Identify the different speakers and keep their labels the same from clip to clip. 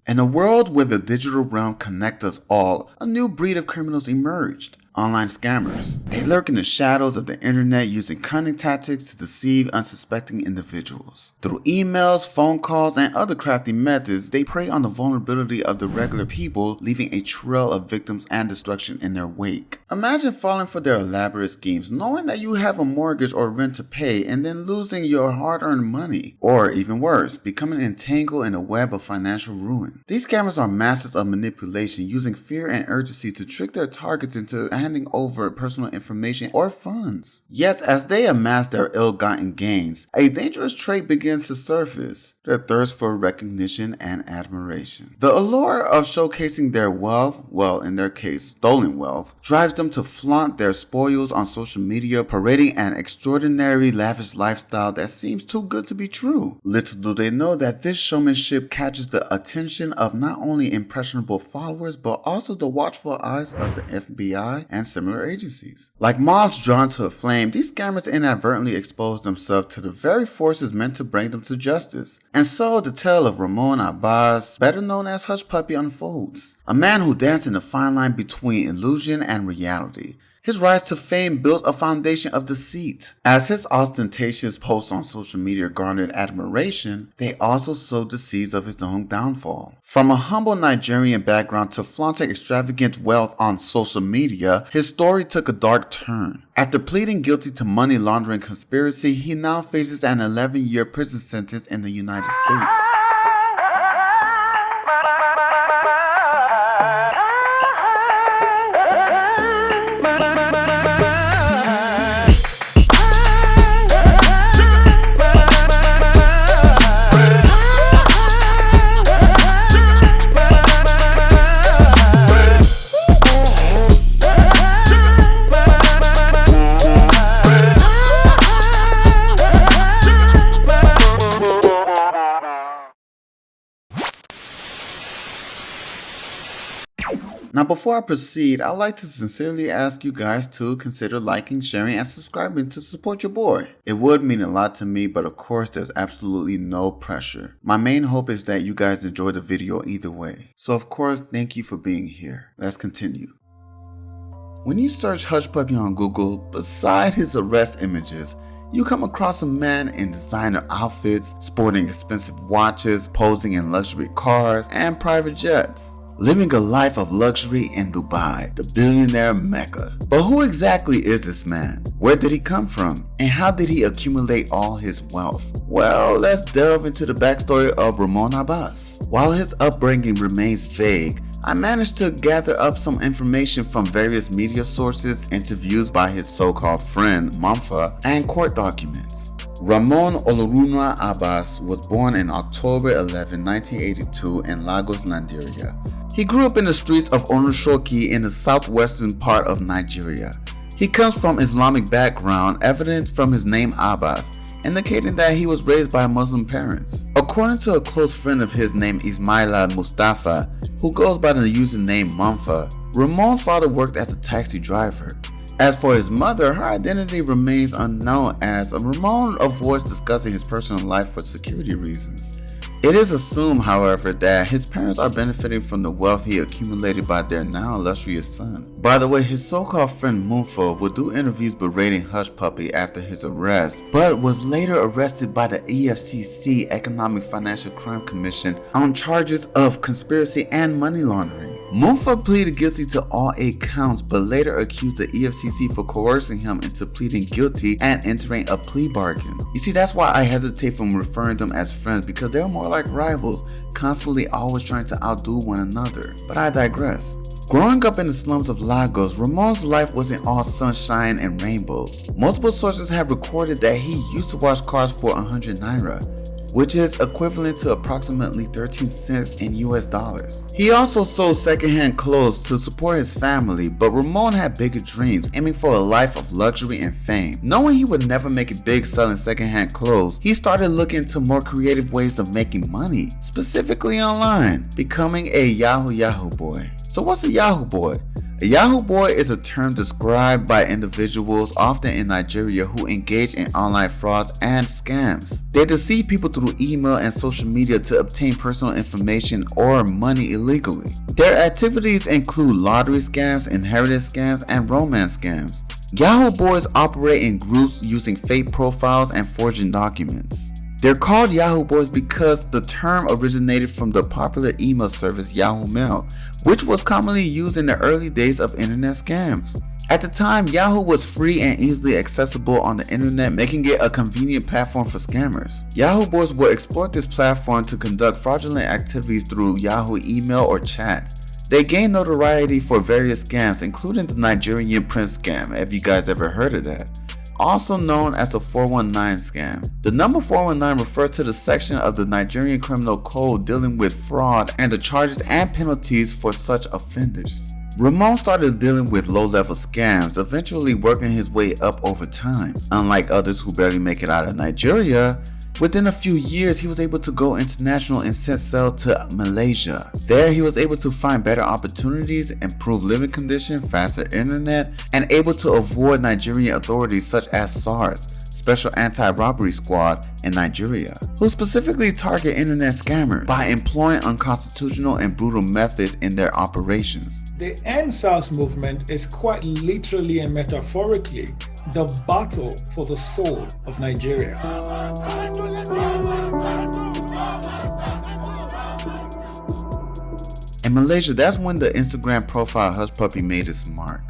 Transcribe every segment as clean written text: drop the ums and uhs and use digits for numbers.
Speaker 1: In a world where the digital realm connects us all, a new breed of criminals emerged. Online scammers. They lurk in the shadows of the internet using cunning tactics to deceive unsuspecting individuals. Through emails, phone calls, and other crafty methods, they prey on the vulnerability of the regular people, leaving a trail of victims and destruction in their wake. Imagine falling for their elaborate schemes, knowing that you have a mortgage or rent to pay, and then losing your hard-earned money. Or even worse, becoming entangled in a web of financial ruin. These scammers are masters of manipulation, using fear and urgency to trick their targets into handing over personal information or funds. Yet, as they amass their ill-gotten gains, a dangerous trait begins to surface: their thirst for recognition and admiration. The allure of showcasing their wealth, well, in their case, stolen wealth, drives them to flaunt their spoils on social media, parading an extraordinary, lavish lifestyle that seems too good to be true. Little do they know that this showmanship catches the attention of not only impressionable followers, but also the watchful eyes of the FBI and similar agencies. Like moths drawn to a flame, these scammers inadvertently expose themselves to the very forces meant to bring them to justice. And so the tale of Ramon Abbas, better known as Hushpuppi, unfolds. A man who danced in the fine line between illusion and reality. His rise to fame built a foundation of deceit. As his ostentatious posts on social media garnered admiration, they also sowed the seeds of his own downfall. From a humble Nigerian background to flaunting extravagant wealth on social media, his story took a dark turn. After pleading guilty to money laundering conspiracy, he now faces an 11-year prison sentence in the United States. Now before I proceed, I'd like to sincerely ask you guys to consider liking, sharing, and subscribing to support your boy. It would mean a lot to me, but of course there's absolutely no pressure. My main hope is that you guys enjoy the video either way. So of course, thank you for being here. Let's continue. When you search Hushpuppi on Google, beside his arrest images, you come across a man in designer outfits, sporting expensive watches, posing in luxury cars, and private jets. Living a life of luxury in Dubai, the billionaire mecca. But who exactly is this man? Where did he come from? And how did he accumulate all his wealth? Well, let's delve into the backstory of Ramon Abbas. While his upbringing remains vague, I managed to gather up some information from various media sources, interviews by his so-called friend Mamfa, and court documents. Ramon Olorunwa Abbas was born on October 11, 1982 in Lagos, Nigeria. He grew up in the streets of Onishoki in the southwestern part of Nigeria. He comes from Islamic background, evident from his name Abbas, indicating that he was raised by Muslim parents. According to a close friend of his named Ismaila Mustafa, who goes by the username Mamfa, Ramon's father worked as a taxi driver. As for his mother, her identity remains unknown as Ramon avoids discussing his personal life for security reasons. It is assumed, however, that his parents are benefiting from the wealth he accumulated by their now illustrious son. By the way, his so-called friend Munfo would do interviews berating Hushpuppi after his arrest, but was later arrested by the EFCC Economic Financial Crime Commission on charges of conspiracy and money laundering. Munfo pleaded guilty to all 8 counts, but later accused the EFCC for coercing him into pleading guilty and entering a plea bargain. You see, that's why I hesitate from referring them as friends, because they're more like rivals, constantly always trying to outdo one another. But I digress. Growing up in the slums of Lagos, Ramon's life wasn't all sunshine and rainbows. Multiple sources have recorded that he used to wash cars for 100 naira, which is equivalent to approximately 13 cents in US dollars. He also sold secondhand clothes to support his family, but Ramon had bigger dreams, aiming for a life of luxury and fame. Knowing he would never make it big selling secondhand clothes, he started looking into more creative ways of making money, specifically online, becoming a Yahoo boy. So what's a Yahoo boy? A Yahoo boy is a term described by individuals often in Nigeria who engage in online frauds and scams. They deceive people through email and social media to obtain personal information or money illegally. Their activities include lottery scams, inheritance scams, and romance scams. Yahoo boys operate in groups using fake profiles and forging documents. They're called Yahoo boys because the term originated from the popular email service Yahoo Mail, which was commonly used in the early days of internet scams. At the time, Yahoo was free and easily accessible on the internet, making it a convenient platform for scammers. Yahoo boys would exploit this platform to conduct fraudulent activities through Yahoo email or chat. They gained notoriety for various scams, including the Nigerian prince scam, if you guys ever heard of that. Also known as the 419 scam. The number 419 refers to the section of the Nigerian criminal code dealing with fraud and the charges and penalties for such offenders. Ramon started dealing with low-level scams, eventually working his way up over time. Unlike others who barely make it out of Nigeria, within a few years he was able to go international and set sail to Malaysia. There he was able to find better opportunities, improved living conditions, faster internet, and able to avoid Nigerian authorities such as SARS, Special Anti-Robbery Squad in Nigeria, who specifically target internet scammers by employing unconstitutional and brutal methods in their operations.
Speaker 2: The End SARS movement is quite literally and metaphorically the battle for the soul of Nigeria.
Speaker 1: In Malaysia, that's when the Instagram profile Hushpuppi made its mark.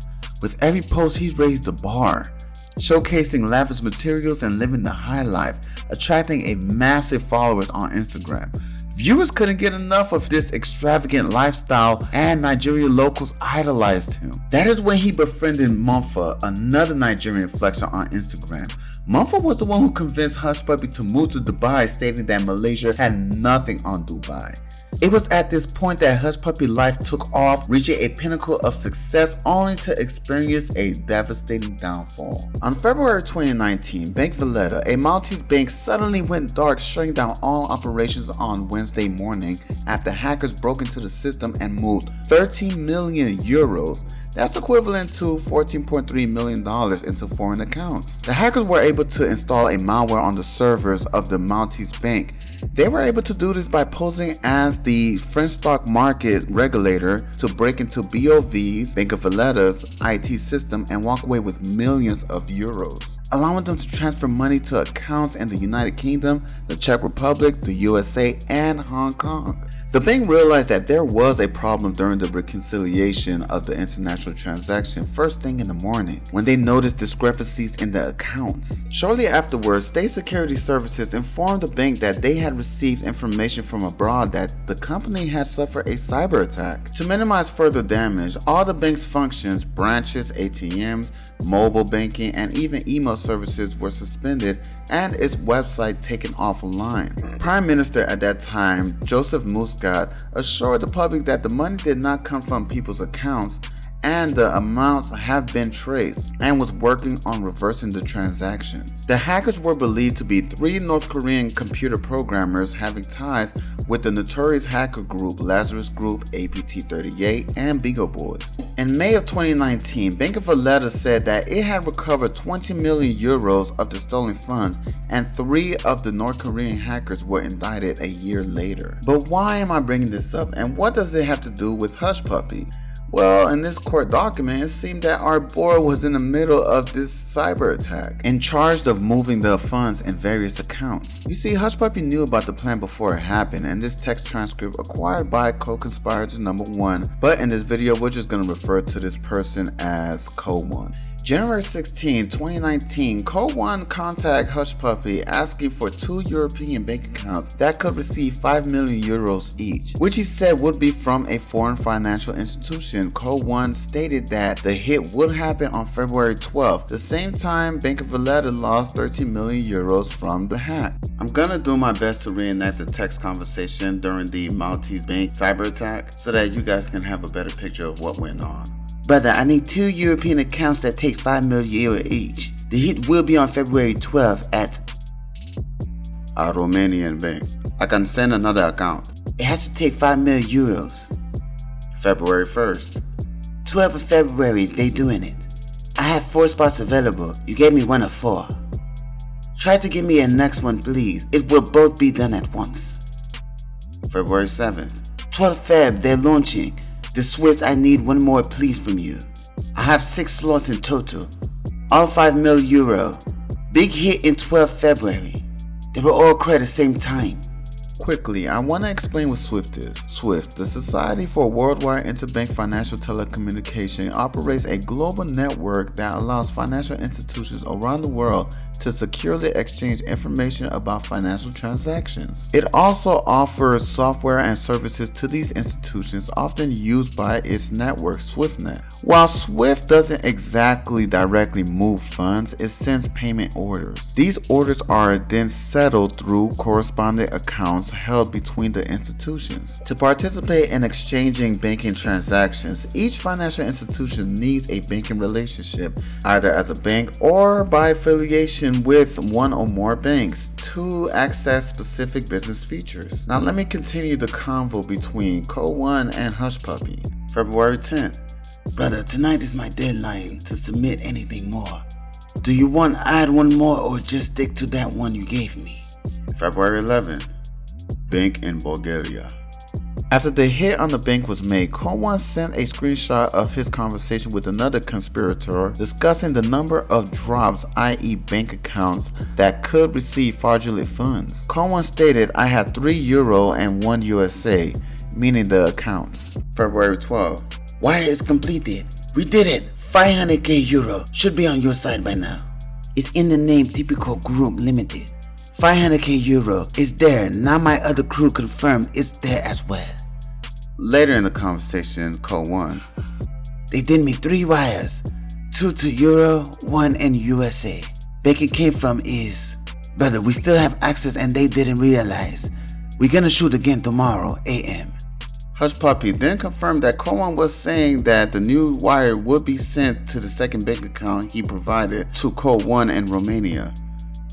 Speaker 1: With every post, he's raised the bar, showcasing lavish materials and living the high life, attracting a massive followers on Instagram. Viewers couldn't get enough of this extravagant lifestyle, and Nigerian locals idolized him. That is when he befriended Mumfa, another Nigerian flexer on Instagram. Mumfa was the one who convinced Hushpuppi to move to Dubai, stating that Malaysia had nothing on Dubai. It was at this point that Hushpuppi life took off, reaching a pinnacle of success only to experience a devastating downfall. On February 2019, Bank Valletta, a Maltese bank, suddenly went dark, shutting down all operations on Wednesday morning after hackers broke into the system and moved 13 million euros. That's equivalent to $14.3 million into foreign accounts. The hackers were able to install a malware on the servers of the Maltese bank. They were able to do this by posing as the French stock market regulator to break into BOV's, Bank of Valletta's, IT system and walk away with millions of euros, allowing them to transfer money to accounts in the United Kingdom, the Czech Republic, the USA, and Hong Kong. The bank realized that there was a problem during the reconciliation of the international transaction first thing in the morning, when they noticed discrepancies in the accounts. Shortly afterwards, State Security Services informed the bank that they had received information from abroad that the company had suffered a cyber attack. To minimize further damage, all the bank's functions, branches, ATMs, mobile banking, and even email services were suspended and its website taken offline. Prime Minister at that time, Joseph Muscat, assured the public that the money did not come from people's accounts and the amounts have been traced, and was working on reversing the transactions. The hackers were believed to be 3 North Korean computer programmers having ties with the notorious hacker group Lazarus Group, APT38, and Beagle Boys. In May of 2019, Bank of Valletta said that it had recovered 20 million euros of the stolen funds, and 3 of the North Korean hackers were indicted a year later. But why am I bringing this up, and what does it have to do with Hushpuppi? Well, in this court document, it seemed that our boy was in the middle of this cyber attack and charged of moving the funds in various accounts. You see, Hushpuppi knew about the plan before it happened, and this text transcript acquired by co-conspirator number 1, but in this video we're just going to refer to this person as Co1. January 16, 2019, Co1 contacted Hushpuppi asking for 2 European bank accounts that could receive 5 million euros each, which he said would be from a foreign financial institution. Co1 stated that the hit would happen on February 12th, the same time Bank of Valletta lost 13 million euros from the hack. I'm gonna do my best to reenact the text conversation during the Maltese bank cyber attack so that you guys can have a better picture of what went on. Brother, I need 2 European accounts that take 5 million euro each. The hit will be on February 12th at a Romanian bank. I can send another account. It has to take 5 million euros. February 1st. 2
Speaker 3: 12th of February, they doing it. I have 4 spots available. You gave me 1 of 4. Try to give me a next one, please. It will both be done at once.
Speaker 1: February 7th.
Speaker 3: 12th Feb, they're launching. The Swift, I need 1 more please from you. I have 6 slots in total. All 5 mil euro. Big hit in 12th February. They will all clear at the same time.
Speaker 1: Quickly, I want to explain what SWIFT is. SWIFT, the Society for Worldwide Interbank Financial Telecommunication, operates a global network that allows financial institutions around the world to securely exchange information about financial transactions. It also offers software and services to these institutions, often used by its network, SwiftNet. While SWIFT doesn't exactly directly move funds, it sends payment orders. These orders are then settled through corresponding accounts held between the institutions. To participate in exchanging banking transactions, each financial institution needs a banking relationship, either as a bank or by affiliation with 1 or more banks, to access specific business features. Now let me continue the convo between Code 1 and Hushpuppi. February 10th.
Speaker 3: Brother, tonight is my deadline to submit anything more. Do you want to add 1 more or just stick to that 1 you gave me?
Speaker 1: February 11th. Bank in Bulgaria. After the hit on the bank was made, Code 1 sent a screenshot of his conversation with another conspirator discussing the number of drops, i.e. bank accounts, that could receive fraudulent funds. Code 1 stated, I have €3 and 1 USA, meaning the accounts. February 12th.
Speaker 3: Wire is completed. We did it. 500k euro should be on your side by now. It's in the name Typical Group Limited. 500k euro is there. Now my other crew confirmed it's there as well.
Speaker 1: Later in the conversation, Code 1.
Speaker 3: They did me 3 wires. 2 to euro, 1 in USA. Bank it came from is... Brother, we still have access and they didn't realize. We're gonna shoot again tomorrow, AM.
Speaker 1: Hushpuppi then confirmed that Code 1 was saying that the new wire would be sent to the second bank account he provided to Code 1 in Romania.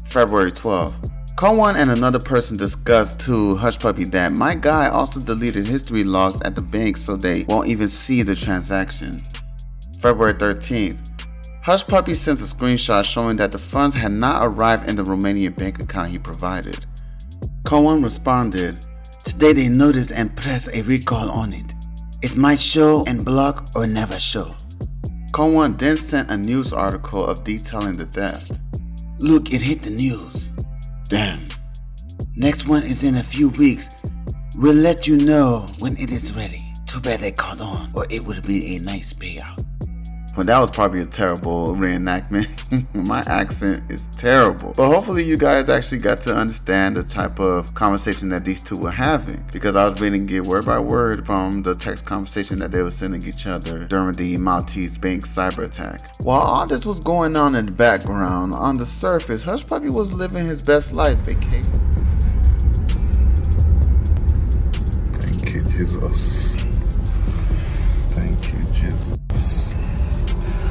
Speaker 1: February 12th. Code 1 and another person discussed to Hushpuppi that my guy also deleted history logs at the bank so they won't even see the transaction. February 13th. Hushpuppi sent a screenshot showing that the funds had not arrived in the Romanian bank account he provided.
Speaker 3: Code 1 responded, today they noticed and pressed a recall on it. It might show and block or never show.
Speaker 1: Code 1 then sent a news article of detailing the theft.
Speaker 3: Look, it hit the news. Damn. Next one is in a few weeks. We'll let you know when it is ready. Too bad they caught on, or it would be a nice payout.
Speaker 1: Well, that was probably a terrible reenactment. My accent is terrible. But hopefully you guys actually got to understand the type of conversation that these two were having, because I was reading it word by word from the text conversation that they were sending each other during the Maltese bank cyber attack. While all this was going on in the background, on the surface, Hushpuppi was living his best life vacation.
Speaker 4: Thank you, Jesus. Thank you, Jesus.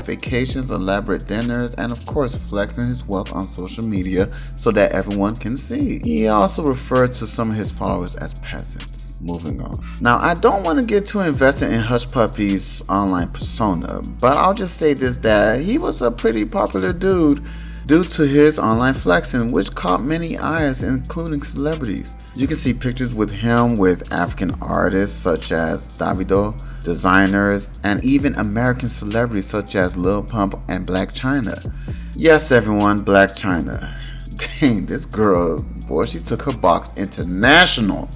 Speaker 1: Vacations, elaborate dinners, and of course flexing his wealth on social media so that everyone can see. He also referred to some of his followers as peasants. Moving on. Now, I don't want to get too invested in Hushpuppi's online persona, but I'll just say this, that he was a pretty popular dude due to his online flexing, which caught many eyes, including celebrities. You can see pictures with him with African artists such as Davido, designers, and even American celebrities such as Lil Pump and Black China. Yes, everyone, Black China. Dang, this girl, boy, she took her box international.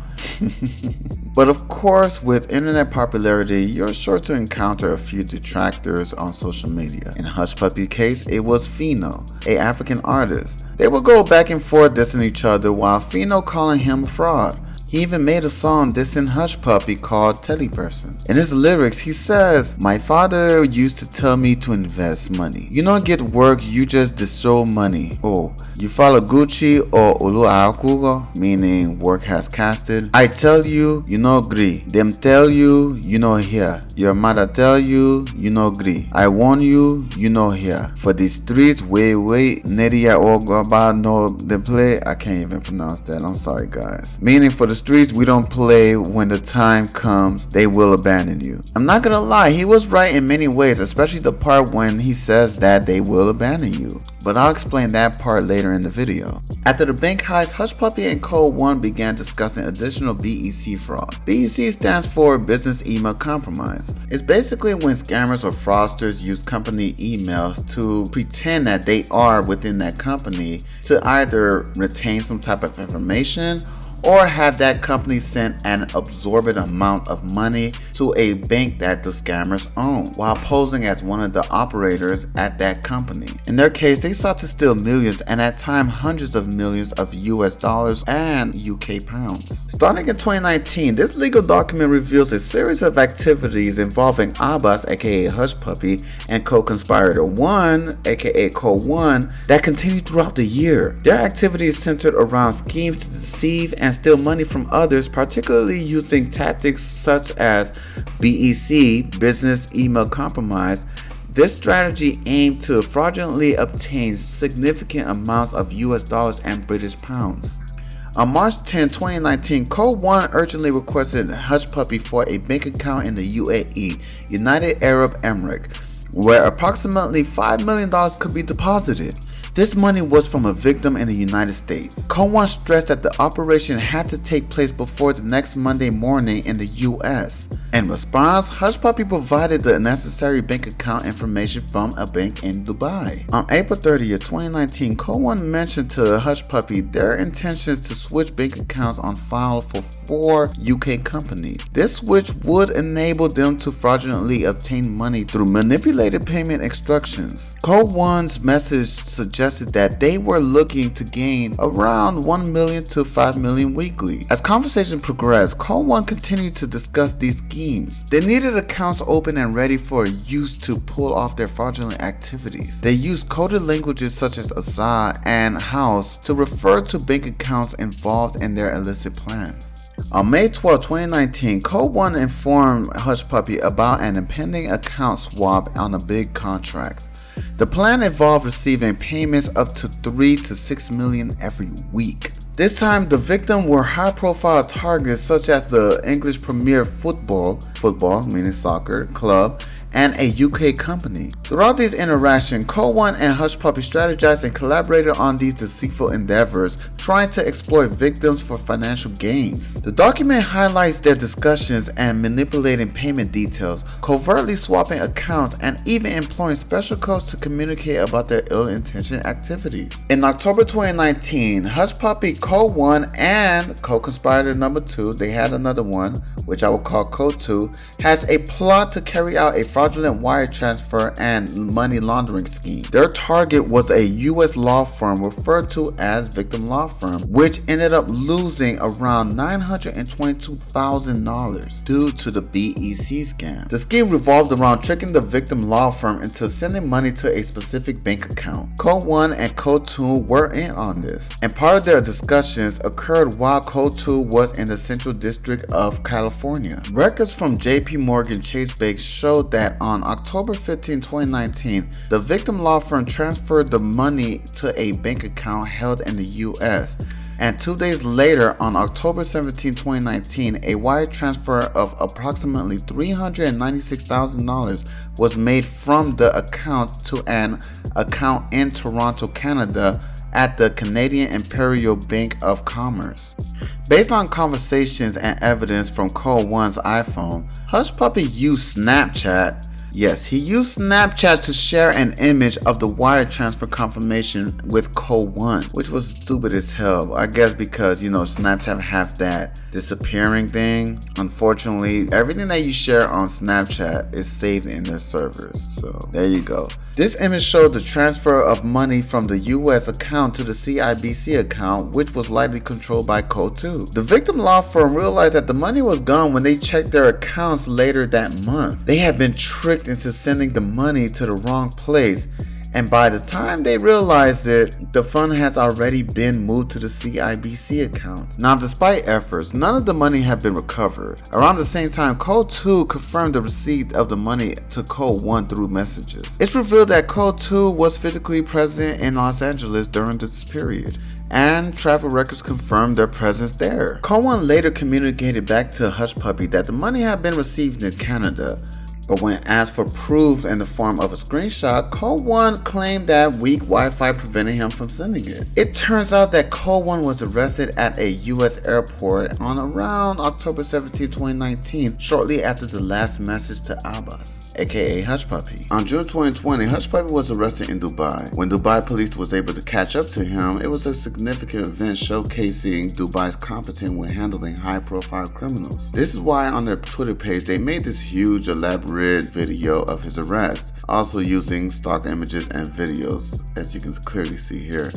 Speaker 1: But of course, with internet popularity, you're sure to encounter a few detractors on social media. In Hushpuppi's case, it was Fino, an African artist. They would go back and forth dissing each other, while Fino calling him a fraud. He even made a song dissing Hushpuppi called Teleperson. In his lyrics, he says, my father used to tell me to invest money. You don't get work, you just destroy money. Oh, you follow Gucci or Oluakugo, meaning work has casted. I tell you, you no agree. Them tell you, you no hear. Your mother tell you, you no agree. I warn you, you no hear. For the streets, wait, Nedia Ogaba no the play. I can't even pronounce that. I'm sorry, guys. Meaning for the streets we don't play. When the time comes, they will abandon you. I'm not gonna lie, he was right in many ways, especially the part when he says that they will abandon you. But I'll explain that part later in the video. After the bank heist, Hushpuppi and Code 1 began discussing additional BEC fraud. BEC stands for Business Email Compromise. It's basically when scammers or fraudsters use company emails to pretend that they are within that company to either retain some type of information or have that company send an absorbent amount of money to a bank that the scammers own, while posing as one of the operators at that company. In their case, they sought to steal millions and at times hundreds of millions of US dollars and UK pounds. Starting in 2019, this legal document reveals a series of activities involving Abbas, aka Hushpuppi, and co-conspirator 1, aka Code 1, that continued throughout the year. Their activities centered around schemes to deceive and steal money from others, particularly using tactics such as BEC, Business Email Compromise. This strategy aimed to fraudulently obtain significant amounts of US dollars and British pounds. On March 10, 2019, Code 1 urgently requested Hushpuppi for a bank account in the UAE, United Arab Emirates, where approximately $5 million could be deposited. This money was from a victim in the United States. Code 1 stressed that the operation had to take place before the next Monday morning in the US. In response, Hushpuppi provided the necessary bank account information from a bank in Dubai. On April 30th, 2019, Code 1 mentioned to Hushpuppi their intentions to switch bank accounts on file for 4 UK companies. This switch would enable them to fraudulently obtain money through manipulated payment instructions. Code 1's message suggested that they were looking to gain around 1 million to 5 million weekly. As conversation progressed, Code 1 continued to discuss these schemes. They needed accounts open and ready for use to pull off their fraudulent activities. They used coded languages such as Azar and House to refer to bank accounts involved in their illicit plans. On May 12, 2019, Code 1 informed Hushpuppi about an impending account swap on a big contract. The plan involved receiving payments up to 3 to 6 million every week. This time, the victim were high-profile targets such as the English Premier football meaning soccer, club, and a UK company. Throughout these interactions, Code 1 and Hushpuppi strategized and collaborated on these deceitful endeavors, trying to exploit victims for financial gains. The document highlights their discussions and manipulating payment details, covertly swapping accounts, and even employing special codes to communicate about their ill-intentioned activities. In October 2019, Hushpuppi, Code 1, and co-conspirator number 2, they had another one, which I will call Code 2, has a plot to carry out a fraudulent wire transfer and money laundering scheme. Their target was a US law firm referred to as Victim Law Firm, which ended up losing around $922,000 due to the BEC scam. The scheme revolved around tricking the victim law firm into sending money to a specific bank account. Code 1 and Code 2 were in on this, and part of their discussions occurred while Code 2 was in the Central District of California. Records from JP Morgan Chase Bank showed that on October 15, 2019, the victim law firm transferred the money to a bank account held in the US, and 2 days later, on October 17, 2019, a wire transfer of approximately $396,000 was made from the account to an account in Toronto, Canada, at the Canadian Imperial Bank of Commerce. Based on conversations and evidence from Code 1's iPhone, Hushpuppi used Snapchat. Yes, he used Snapchat to share an image of the wire transfer confirmation with Code 1, which was stupid as hell. I guess because, Snapchat have that disappearing thing. Unfortunately, everything that you share on Snapchat is saved in their servers. So there you go. This image showed the transfer of money from the US account to the CIBC account, which was likely controlled by Code 2. The victim law firm realized that the money was gone when they checked their accounts later that month. They had been tricked into sending the money to the wrong place, And by the time they realized it, the fund has already been moved to the CIBC account. Now, despite efforts, none of the money had been recovered. Around the same time, Code 2 confirmed the receipt of the money to Code 1 through messages. It's revealed that Code 2 was physically present in Los Angeles during this period, and travel records confirmed their presence there. Code 1 later communicated back to Hushpuppi that the money had been received in Canada, but when asked for proof in the form of a screenshot, Code 1 claimed that weak Wi-Fi prevented him from sending it. It turns out that Code 1 was arrested at a US airport on around October 17, 2019, shortly after the last message to Abbas, aka Hushpuppi. On June 2020, Hushpuppi was arrested in Dubai. When Dubai police was able to catch up to him, it was a significant event showcasing Dubai's competence when handling high-profile criminals. This is why on their Twitter page they made this huge elaborate video of his arrest, also using stock images and videos, as you can clearly see here.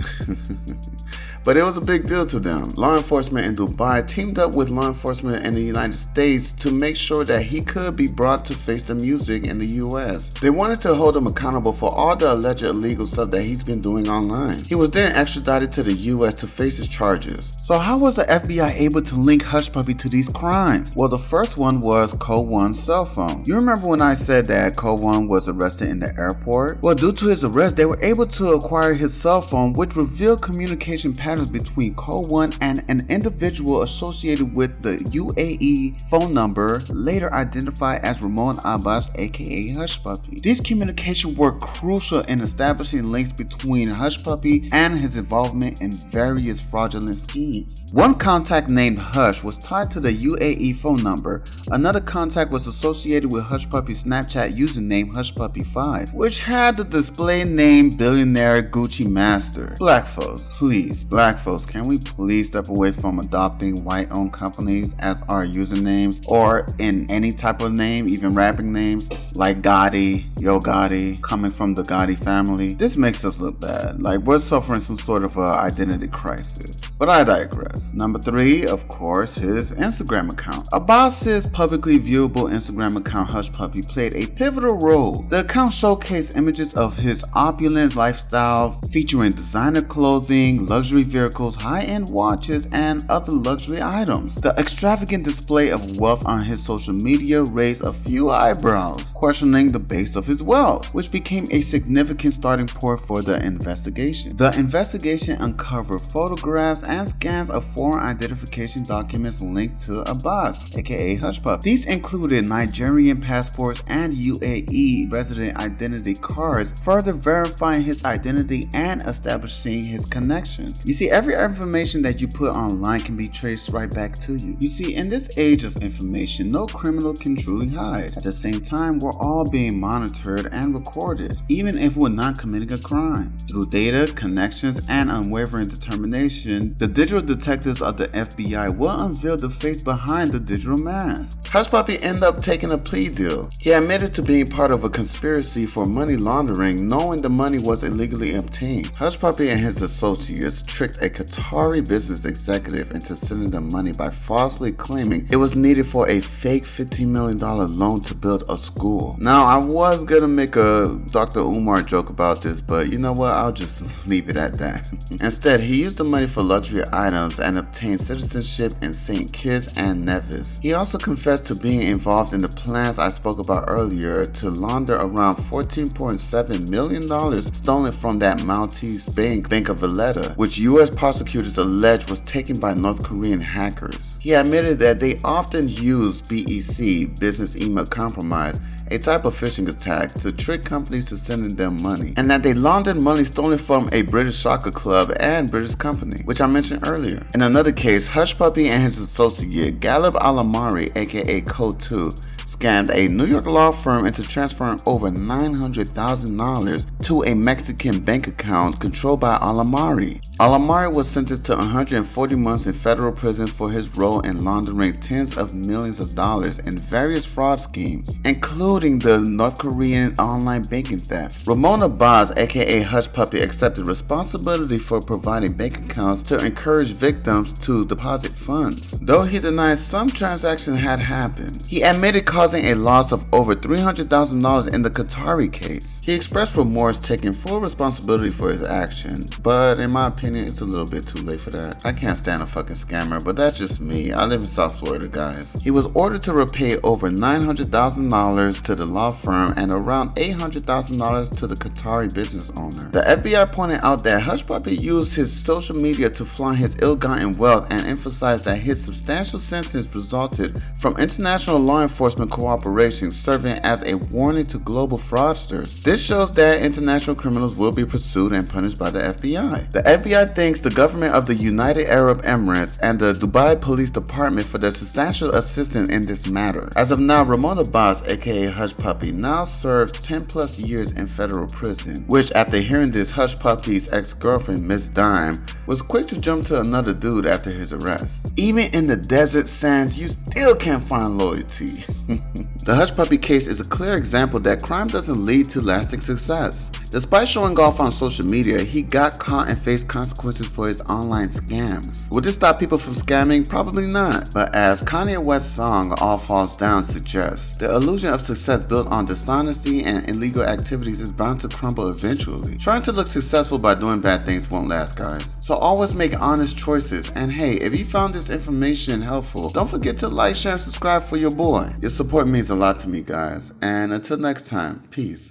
Speaker 1: But it was a big deal to them. Law enforcement in Dubai teamed up with law enforcement in the United States to make sure that he could be brought to face the music in the US. They wanted to hold him accountable for all the alleged illegal stuff that he's been doing online. He was then extradited to the US to face his charges. So how was the FBI able to link Hushpuppi to these crimes? Well, the first one was Code 1's cell phone. You remember when I said that Code 1 was arrested in the airport? Well, due to his arrest, they were able to acquire his cell phone, which revealed communication patterns between Code 1 and an individual associated with the UAE phone number, later identified as Ramon Abbas, aka Hushpuppi. These communications were crucial in establishing links between Hushpuppi and his involvement in various fraudulent schemes. One contact named Hush was tied to the UAE phone number. Another contact was associated with Hushpuppi's Snapchat username Hushpuppi5, which had the display name Billionaire Gucci Master. Black folks, please, black folks, can we please step away from adopting white-owned companies as our usernames, or in any type of name, even rapping names like Gotti, Yo Gotti, coming from the Gotti family? This makes us look bad, like we're suffering some sort of identity crisis. But I digress. Number 3, of course, his Instagram account. Abbas's publicly viewable Instagram account Hushpuppi played a pivotal role. The account showcased images of his opulent lifestyle, featuring designer clothing, luxury vehicles, high-end watches, and other luxury items. The extravagant display of wealth on his social media raised a few eyebrows, questioning the base of his wealth, which became a significant starting point for the investigation. The investigation uncovered photographs and scans of foreign identification documents linked to Abbas, aka Hushpuppi. These included Nigerian passports and UAE resident identity cards, further verifying his identity and establishing his connections. You see, every information that you put online can be traced right back to you. You see, in this age of information, no criminal can truly hide. At the same time, we're all being monitored and recorded, even if we're not committing a crime. Through data, connections, and unwavering determination, the digital detectives of the FBI will unveil the face behind the digital mask. Hushpuppi ended up taking a plea deal. He admitted to being part of a conspiracy for money laundering, knowing the money was illegally obtained. Hushpuppi and his associates tricked a Qatari business executive into sending them money by falsely claiming it was needed for a fake $15 million loan to build a school. Now, I was gonna make a Dr. Umar joke about this, but you know what, I'll just leave it at that. Instead, he used the money for luxury items and obtained citizenship in St. Kitts and Nevis. He also confessed to being involved in the plans I spoke about earlier to launder around $14.7 million stolen from that Maltese bank, Bank of Valletta, which US prosecutors alleged was taken by North Korean hackers. He admitted that they often use BEC, Business Email Compromise, a type of phishing attack, to trick companies to sending them money, and that they laundered money stolen from a British soccer club and British company, which I mentioned earlier. In another case, Hushpuppi and his associate Galib Alamari, aka Code 2, scammed a New York law firm into transferring over $900,000 to a Mexican bank account controlled by Alamari. Alamari was sentenced to 140 months in federal prison for his role in laundering tens of millions of dollars in various fraud schemes, including the North Korean online banking theft. Ramon Abbas, aka Hushpuppi, accepted responsibility for providing bank accounts to encourage victims to deposit funds. Though he denied some transactions had happened, he admitted causing a loss of over $300,000 in the Qatari case. He expressed remorse, taking full responsibility for his action, but in my opinion, it's a little bit too late for that. I can't stand a fucking scammer, but that's just me. I live in South Florida, guys. He was ordered to repay over $900,000 to the law firm and around $800,000 to the Qatari business owner. The FBI pointed out that Hushpuppi used his social media to flaunt his ill-gotten wealth and emphasized that his substantial sentence resulted from international law enforcement cooperation, serving as a warning to global fraudsters. This shows that international criminals will be pursued and punished by the FBI. The FBI thanks the government of the United Arab Emirates and the Dubai Police Department for their substantial assistance in this matter. As of now, Ramon Abbas, aka Hushpuppi, now serves 10 plus years in federal prison, which after hearing this, Hushpuppi's ex-girlfriend, Miss Dime, was quick to jump to another dude after his arrest. Even in the desert sands, you still can't find loyalty. The Hushpuppi case is a clear example that crime doesn't lead to lasting success. Despite showing off on social media, he got caught and faced consequences for his online scams. Would this stop people from scamming? Probably not. But as Kanye West's song All Falls Down suggests, the illusion of success built on dishonesty and illegal activities is bound to crumble eventually. Trying to look successful by doing bad things won't last, guys. So always make honest choices. And hey, if you found this information helpful, don't forget to like, share, and subscribe for your boy. Your support means a lot to me, guys. And until next time, peace.